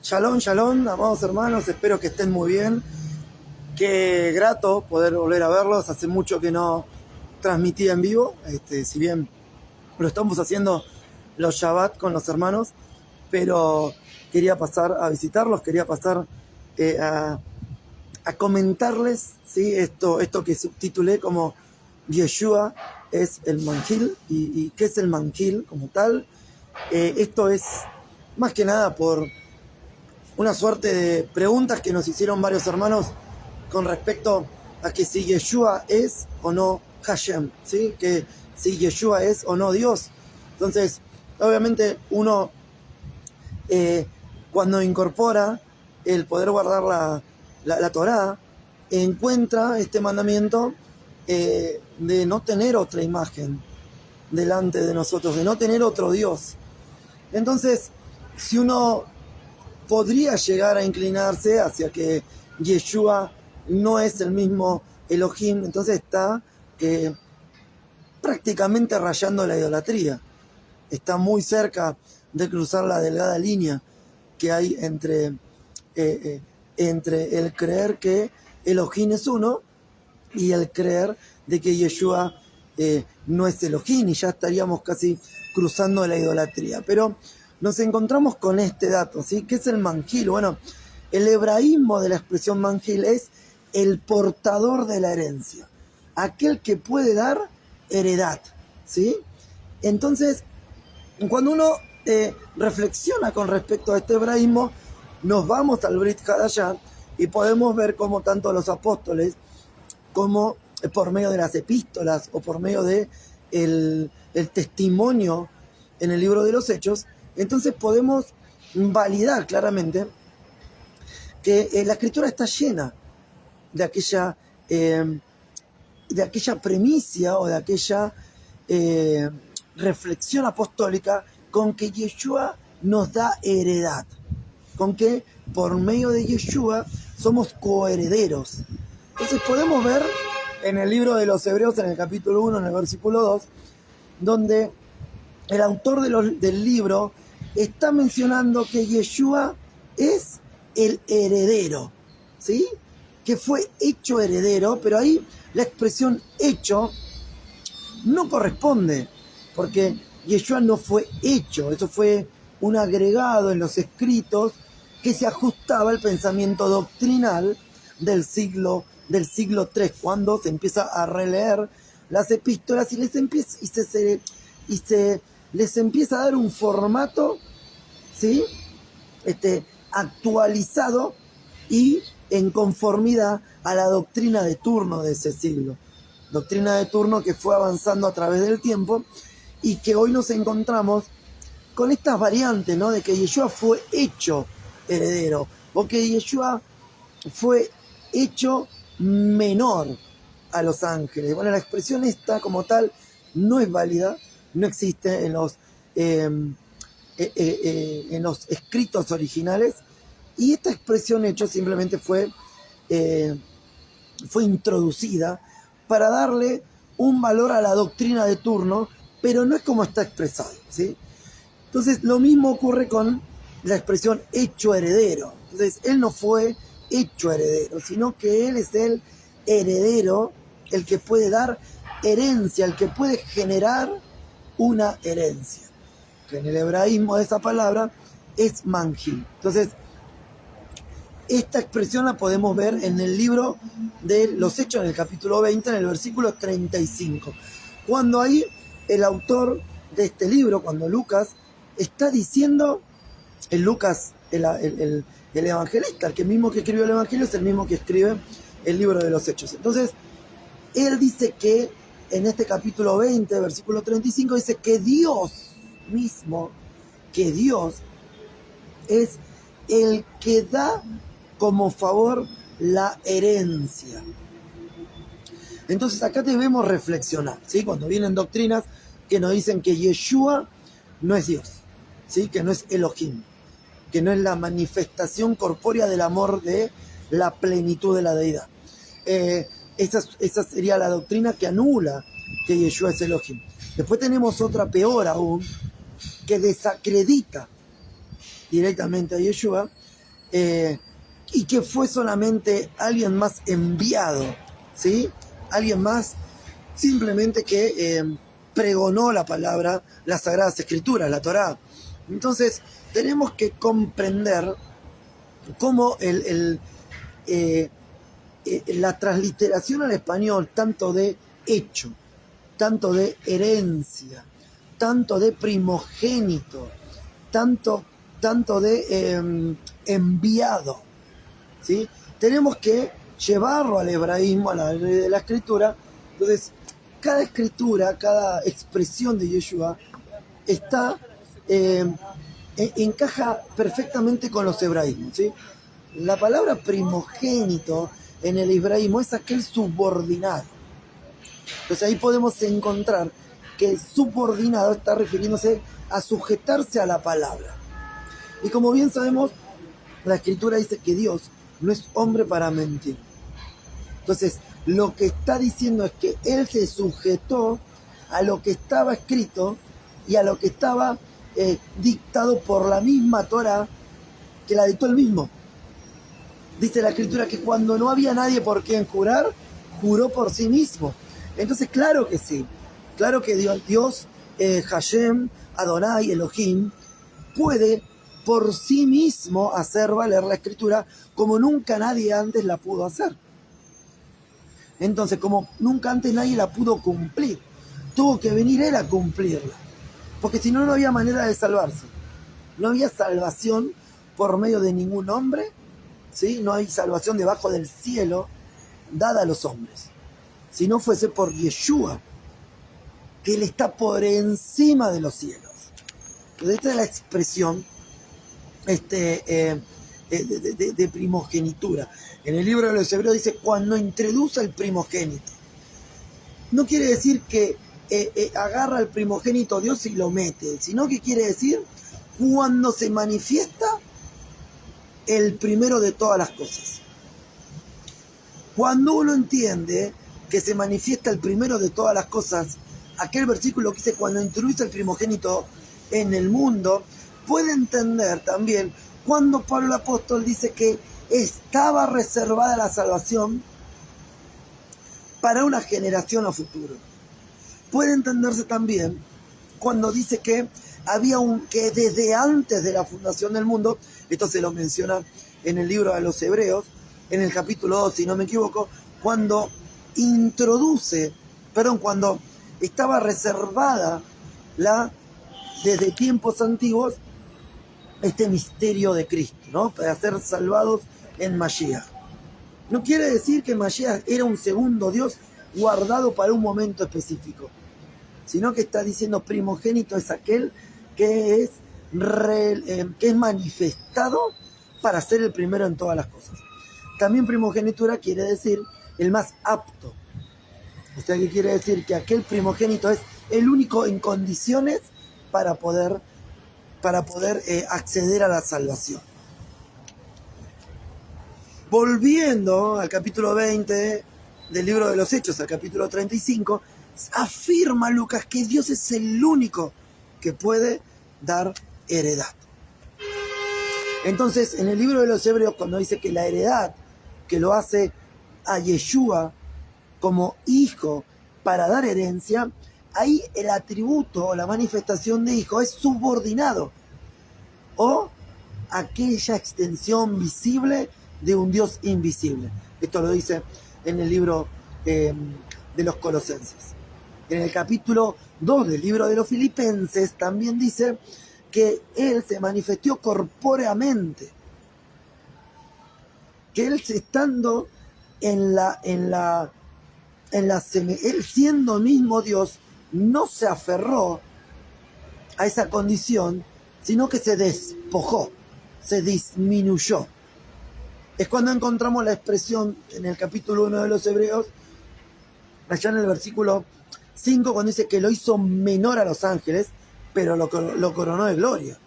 Shalom, shalom, amados hermanos, espero que estén muy bien. Qué grato poder volver a verlos. Hace mucho que no transmitía en vivo, si bien lo estamos haciendo los Shabbat con los hermanos, pero quería pasar a visitarlos, quería pasar a comentarles, ¿sí? Esto que subtitulé como Yeshua es el Manjil. ¿Y qué es el Manjil como tal? Esto es más que nada por una suerte de preguntas que nos hicieron varios hermanos con respecto a que si Yeshua es o no Hashem, ¿sí? Que si Yeshua es o no Dios. Entonces, obviamente uno cuando incorpora el poder guardar la Torá, encuentra este mandamiento de no tener otra imagen delante de nosotros, de no tener otro Dios. Entonces, si uno podría llegar a inclinarse hacia que Yeshua no es el mismo Elohim, entonces está prácticamente rayando la idolatría. Está muy cerca de cruzar la delgada línea que hay entre el creer que Elohim es uno y el creer de que Yeshua no es Elohim, y ya estaríamos casi cruzando la idolatría. Pero nos encontramos con este dato, ¿sí? ¿Qué es el Manjil? Bueno, el hebraísmo de la expresión Manjil es el portador de la herencia, aquel que puede dar heredad, ¿sí? Entonces, cuando uno reflexiona con respecto a este hebraísmo, nos vamos al Brit Hadashah y podemos ver cómo tanto los apóstoles como por medio de las epístolas o por medio de el testimonio en el libro de los Hechos, entonces podemos validar claramente que la escritura está llena de aquella premisa o de aquella reflexión apostólica con que Yeshua nos da heredad, con que por medio de Yeshua somos coherederos. Entonces podemos ver en el libro de los Hebreos, en el capítulo 1, en el versículo 2, donde el autor del libro está mencionando que Yeshua es el heredero, ¿sí? Que fue hecho heredero, pero ahí la expresión hecho no corresponde, porque Yeshua no fue hecho, eso fue un agregado en los escritos que se ajustaba al pensamiento doctrinal del siglo III, cuando se empieza a releer las epístolas y les empieza a dar un formato, ¿sí? Actualizado y en conformidad a la doctrina de turno de ese siglo. Doctrina de turno que fue avanzando a través del tiempo y que hoy nos encontramos con estas variantes, ¿no? De que Yeshua fue hecho heredero o que Yeshua fue hecho menor a los ángeles. Bueno, la expresión esta como tal no es válida, no existe en los escritos originales, y esta expresión hecho simplemente fue introducida para darle un valor a la doctrina de turno, pero no es como está expresado, ¿sí? Entonces lo mismo ocurre con la expresión hecho heredero. Entonces él no fue hecho heredero, sino que él es el heredero, el que puede dar herencia, el que puede generar una herencia, que en el hebraísmo de esa palabra es manjil. Entonces esta expresión la podemos ver en el libro de los Hechos, en el capítulo 20, en el versículo 35, cuando ahí el autor de este libro, cuando Lucas está diciendo, el Lucas, el evangelista, el mismo que escribió el evangelio es el mismo que escribe el libro de los Hechos. Entonces él dice que en este capítulo 20, versículo 35, dice que Dios mismo, que Dios es el que da como favor la herencia. Entonces acá debemos reflexionar, ¿sí? Cuando vienen doctrinas que nos dicen que Yeshua no es Dios, ¿sí? Que no es Elohim, que no es la manifestación corpórea del amor de la plenitud de la deidad. Esa sería la doctrina que anula que Yeshua es Elohim. Después tenemos otra peor aún, que desacredita directamente a Yeshua, y que fue solamente alguien más enviado, ¿sí? Alguien más simplemente que pregonó la palabra, las Sagradas Escrituras, la Torá. Entonces, tenemos que comprender cómo la transliteración al español, tanto de hecho, tanto de herencia, tanto de primogénito, tanto de enviado, ¿sí? Tenemos que llevarlo al hebraísmo, a la ley de la escritura. Entonces, cada escritura, cada expresión de Yeshua está, encaja perfectamente con los hebraísmos, ¿sí? La palabra primogénito en el hebraísmo es aquel subordinado. Entonces ahí podemos encontrar que el subordinado está refiriéndose a sujetarse a la palabra. Y como bien sabemos, la escritura dice que Dios no es hombre para mentir. Entonces, lo que está diciendo es que Él se sujetó a lo que estaba escrito y a lo que estaba dictado por la misma Torá, que la dictó Él mismo. Dice la escritura que cuando no había nadie por quien jurar, juró por sí mismo. Entonces, claro que sí. Claro que Dios, Hashem, Adonai, Elohim, puede por sí mismo hacer valer la escritura como nunca nadie antes la pudo hacer. Entonces, como nunca antes nadie la pudo cumplir, tuvo que venir Él a cumplirla. Porque si no, no había manera de salvarse. No había salvación por medio de ningún hombre, ¿sí? No hay salvación debajo del cielo dada a los hombres. Si no fuese por Yeshua, que Él está por encima de los cielos. Entonces, esta es la expresión de primogenitura. En el libro de los Hebreos dice, cuando introduce el primogénito. No quiere decir que agarra al primogénito Dios y lo mete, sino que quiere decir cuando se manifiesta el primero de todas las cosas. Cuando uno entiende que se manifiesta el primero de todas las cosas, aquel versículo que dice cuando introduce el primogénito en el mundo, puede entender también cuando Pablo el apóstol dice que estaba reservada la salvación para una generación a futuro. Puede entenderse también cuando dice que había que desde antes de la fundación del mundo, esto se lo menciona en el libro de los Hebreos, en el capítulo 2, si no me equivoco, cuando estaba reservada desde tiempos antiguos este misterio de Cristo, ¿no? Para ser salvados en Mashiach. No quiere decir que Mashiach era un segundo Dios guardado para un momento específico, sino que está diciendo primogénito es aquel que es manifestado para ser el primero en todas las cosas. También primogenitura quiere decir el más apto. O sea, que quiere decir que aquel primogénito es el único en condiciones para poder acceder a la salvación. Volviendo al capítulo 20 del libro de los Hechos, al capítulo 35, afirma Lucas que Dios es el único que puede dar heredad. Entonces, en el libro de los Hebreos, cuando dice que la heredad que lo hace a Yeshua como hijo para dar herencia, ahí el atributo o la manifestación de hijo es subordinado o aquella extensión visible de un Dios invisible. Esto lo dice en el libro de los Colosenses. En el capítulo 2 del libro de los Filipenses también dice que Él se manifestó corpóreamente, que Él estando él siendo mismo Dios, no se aferró a esa condición, sino que se despojó, se disminuyó. Es cuando encontramos la expresión en el capítulo 1 de los Hebreos, allá en el versículo 5, cuando dice que lo hizo menor a los ángeles, pero lo coronó de gloria,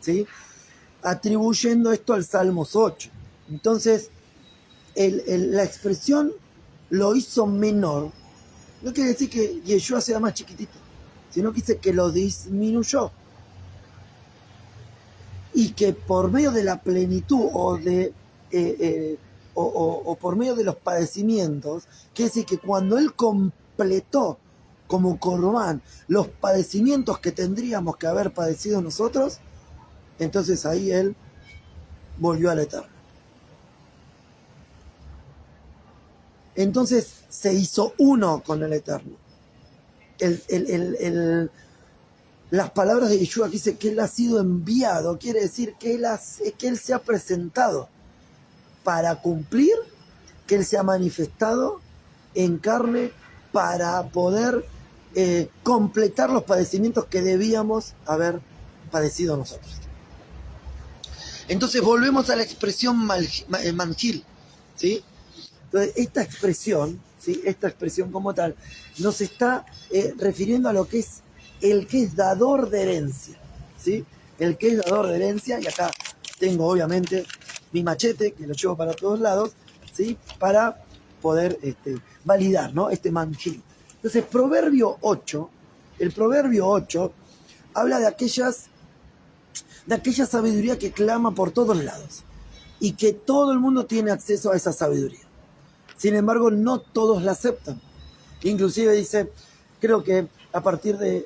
¿sí? Atribuyendo esto al Salmos 8. Entonces, la expresión lo hizo menor no quiere decir que Yeshua sea más chiquitito, sino que dice que lo disminuyó. y que por medio de la plenitud o por medio de los padecimientos, quiere decir que cuando Él completó como Corbán los padecimientos que tendríamos que haber padecido nosotros, entonces ahí Él volvió al Eterno. Entonces se hizo uno con el Eterno. Las palabras de Yeshua que dice que Él ha sido enviado, quiere decir que Él se ha presentado para cumplir, que Él se ha manifestado en carne para poder completar los padecimientos que debíamos haber padecido nosotros. Entonces volvemos a la expresión manjil, ¿sí? Entonces esta expresión, ¿sí? Esta expresión como tal nos está refiriendo a lo que es el que es dador de herencia, ¿sí? El que es dador de herencia, y acá tengo obviamente mi machete, que lo llevo para todos lados, ¿sí? Para poder validar, ¿no? Este manjil. Entonces, el Proverbio 8 habla de aquella sabiduría que clama por todos lados y que todo el mundo tiene acceso a esa sabiduría. Sin embargo, no todos la aceptan. Inclusive dice, creo que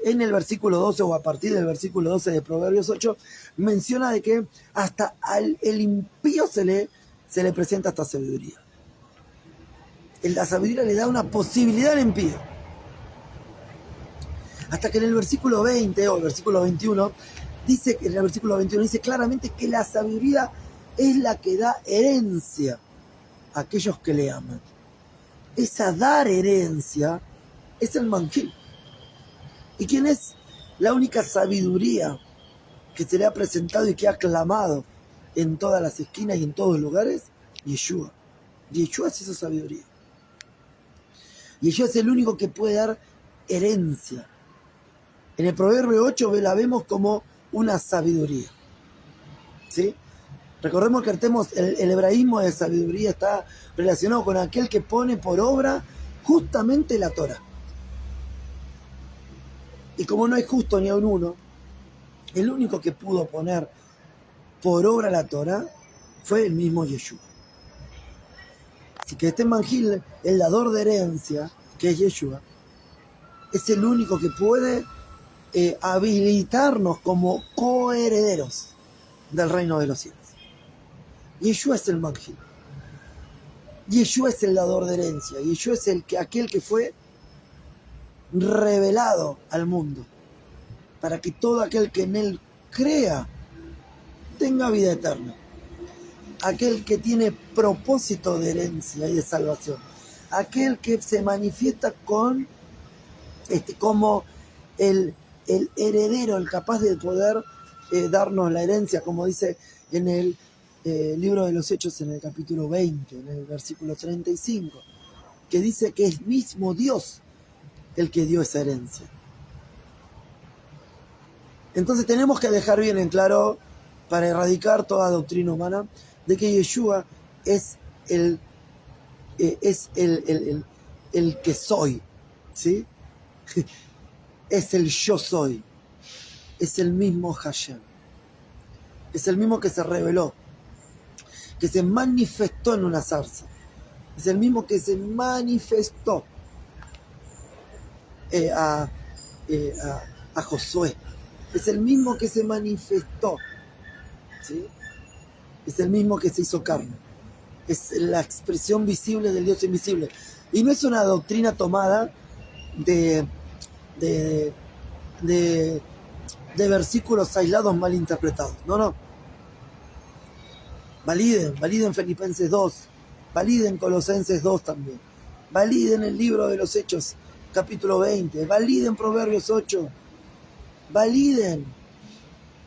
en el versículo 12 o a partir del versículo 12 de Proverbios 8, menciona de que hasta el impío se le presenta esta sabiduría. La sabiduría le da una posibilidad al impío. Hasta que en el versículo 20 o el versículo 21, en el versículo 21 dice claramente que la sabiduría es la que da herencia a aquellos que le aman. Esa dar herencia es el manjil. ¿Y quién es la única sabiduría que se le ha presentado y que ha clamado en todas las esquinas y en todos los lugares? Yeshua. Yeshua es esa sabiduría. Yeshua es el único que puede dar herencia. En el Proverbio 8 la vemos como una sabiduría, ¿sí? Recordemos que el hebraísmo de sabiduría está relacionado con aquel que pone por obra justamente la Torah. Y como no hay justo ni aun uno, el único que pudo poner por obra la Torah fue el mismo Yeshua. Así que este manjil, el dador de herencia, que es Yeshua, es el único que puede habilitarnos como coherederos del reino de los cielos. Yeshua es el manjil. Yeshua es el dador de herencia. Yeshua es aquel que fue revelado al mundo para que todo aquel que en él crea tenga vida eterna. Aquel que tiene propósito de herencia y de salvación. Aquel que se manifiesta como el heredero, el capaz de poder darnos la herencia, como dice en el libro de los Hechos, en el capítulo 20, en el versículo 35, que dice que es mismo Dios el que dio esa herencia. Entonces tenemos que dejar bien en claro, para erradicar toda doctrina humana, de que Yeshua es el que soy, ¿sí? Es el yo soy, es el mismo Hashem, es el mismo que se reveló, que se manifestó en una zarza, es el mismo que se manifestó a Josué, es el mismo que se manifestó, ¿sí? Es el mismo que se hizo carne, es la expresión visible del Dios invisible. Y no es una doctrina tomada de versículos aislados mal interpretados. No. Validen Filipenses 2, validen Colosenses 2 también, validen el libro de los Hechos, capítulo 20, validen Proverbios 8, validen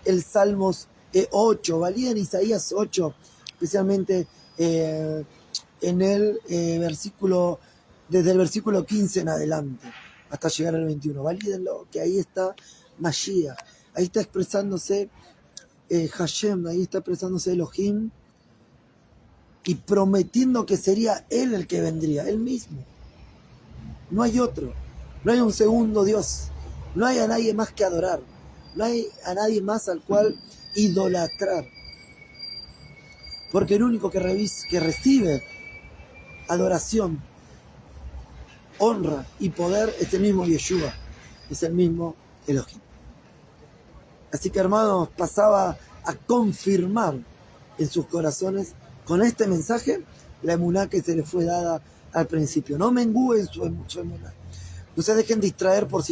el Salmos 8, validen Isaías 8, especialmente en el versículo, desde el versículo 15 en adelante, hasta llegar al 21. Valídenlo, que ahí está Mashiach, ahí está expresándose Hashem, ahí está expresándose Elohim, y prometiendo que sería Él el que vendría, Él mismo. No hay otro, no hay un segundo Dios, no hay a nadie más que adorar, no hay a nadie más al cual idolatrar. Porque el único que recibe adoración, honra y poder es el mismo Yeshua, es el mismo Elohim. Así que, hermanos, pasaba a confirmar en sus corazones con este mensaje la emuná que se les fue dada al principio. No mengúen su emuná. No se dejen distraer por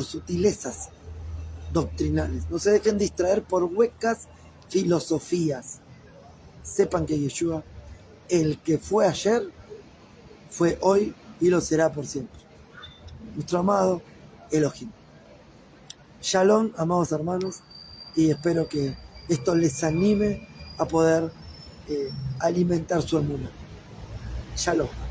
sutilezas doctrinales. No se dejen distraer por huecas filosofías. Sepan que Yeshua, el que fue ayer, fue hoy y lo será por siempre. Nuestro amado Elohim. Shalom, amados hermanos, y espero que esto les anime a poder alimentar su emuná. Shalom.